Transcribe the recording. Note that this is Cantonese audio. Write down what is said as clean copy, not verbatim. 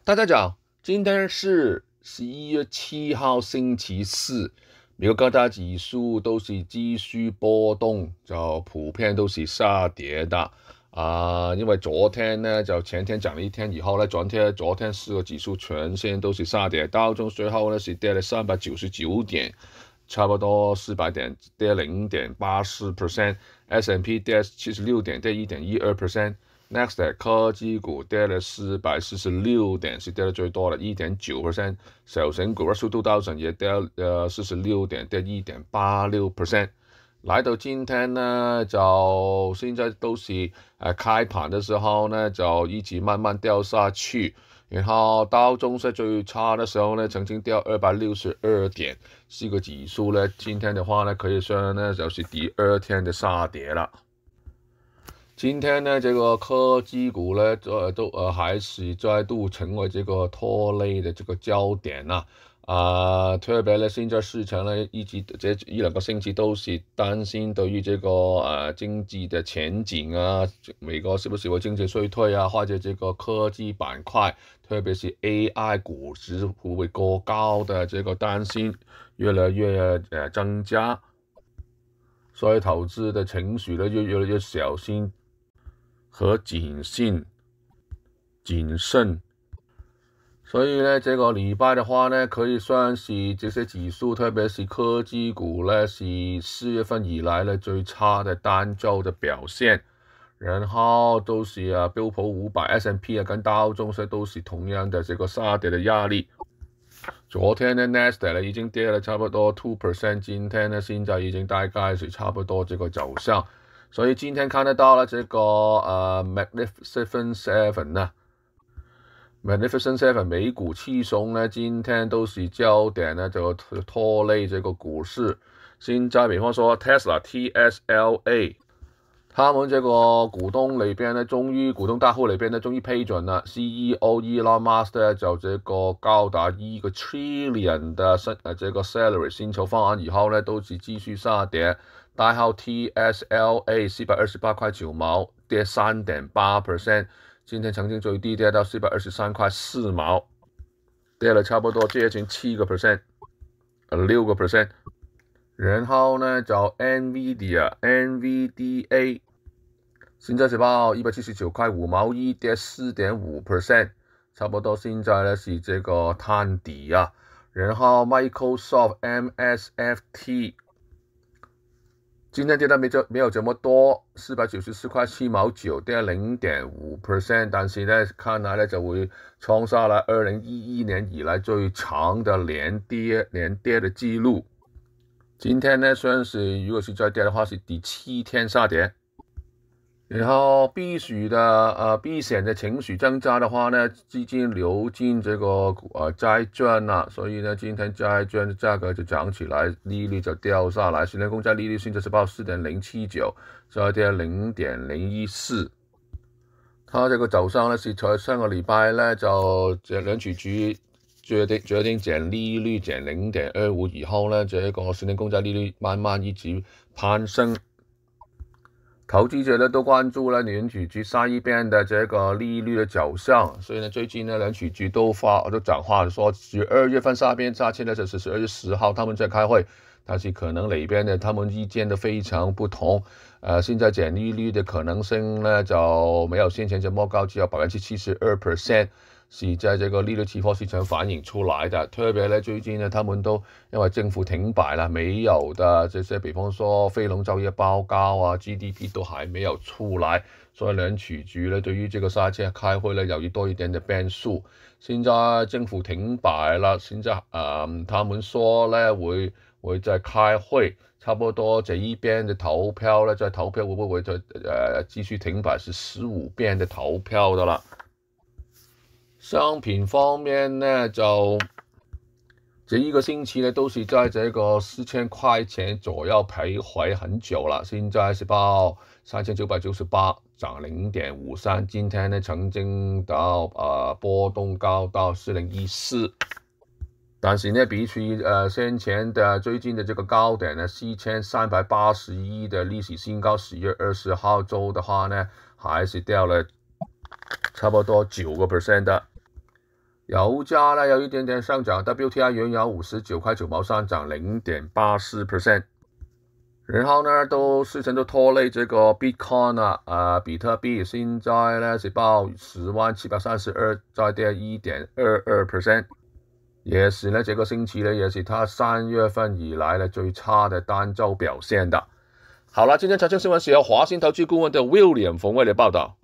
大家早，今天是11月7号星期四，美国各大指数都是继续波动，就普遍都是下跌的因为昨天呢，就前天涨了一天以后呢，昨天4个指数全线都是下跌，道琼最後呢是跌了399點，差不多400點，跌0.84%，S&P 跌76點，跌1.12%。Next 科技股跌了446點，是跌得最多的1.9%。小型股數都道也跌46點，跌1.86%。來到今天呢，就現在都是開盤的時候呢，就一直慢慢掉下去。然後道瓊斯最差的時候呢，曾經掉262點，這個指數呢，今天的話呢，可以說呢就是第二天的下跌了。今天呢，這個科技股呢，都還是再度成為這個拖累的這個焦點特別呢，現在市場呢，一兩個星期都是擔心對於這個經濟的前景美國是不是會經濟衰退或者這個科技板塊，特別是 AI 股值會不會過高的這個擔心越來越增加，所以投資的情緒呢就越來越小心和謹慎，所以呢，這個禮拜的話呢，可以算是這些指數，特別是科技股呢，是4月份以來呢最差的單週的表現。然後都是標普500、S&P 跟道瓊斯都是同樣的這個下跌的壓力。昨天呢 Nasdaq 呢已經跌了差不多 2%， 今天呢現在已經大概是差不多這個走向。所以今天看得到了這個Magnificent Seven Magnificent Seven 美股七雄呢，今天都是焦點呢，就拖累這個股市。現在比方說 TSLA， 他們這個股東裏邊呢，股東大戶裏邊呢，終於批准了 CEO Elon Musk 呢就這個高達1個 trillion 的這個 salary 薪酬方案以後呢，都是繼續下跌。代號 TSLA 428.9塊，跌3.8%，今天曾經最低跌到423.4塊，跌了差不多接近7%，6%。然後呢，就 NVIDIA， 現在是報179.5，跌4.5%，差不多現在呢是這個探底然後 Microsoft MSFT。今天跌得沒有這麼多，494.7毛9，跌0.5%，但是呢，看來呢就會創下了2011年以來最長的連跌的記錄。今天呢，雖然是如果是再跌的話，是第7天下跌。然後避險的情緒增加的話呢，資金流進這個債券所以呢，今天債券的價格就漲起來，利率就掉下來。10年公債利率現在是報4.079，再跌0.014。它這個走勢呢，是在上個禮拜呢，就聯儲局決定減利率減0.25以後呢，這個10年公債利率慢慢一直攀升。投資者呢都關注了聯儲局下一邊的這個利率的走向，所以呢最近呢聯儲局都講話說12月份下期呢就是12月10號他們在開會，但是可能裏邊呢他們意見都非常不同。現在減利率的可能性呢就沒有先前這麼高，只有72%。是在這個利率期貨市場反映出來的，特別呢最近呢，他們都因為政府停擺了，沒有的這些，比方說非農就業報告GDP 都還沒有出來，所以聯儲局呢對於這個下期開會呢有多一點的變數。現在政府停擺了，現在他們說呢會再開會，差不多這一邊的投票呢，再投票會不會再繼續停擺，是15邊的投票的啦。商品方面呢，就這一個星期呢都是在這個4000塊錢左右徘徊很久了，現在是報3998，漲0.53。今天呢曾經到波動高到4014，但是呢比起先前的最近的這個高點呢4381的歷史新高，10月20號週的話呢還是掉了差不多9%的。油價呢有一點點上漲 ，WTI 原油59.9毛，漲0.84%。然後呢，事情都拖累這個 Bitcoin 啊，比特幣現在呢是報10.732，再跌1.22%，也是呢這個星期呢，也是它3月份以來呢最差的單週表現的。好了，今天財經新聞是由華信投資顧問的 William 馮為你報道。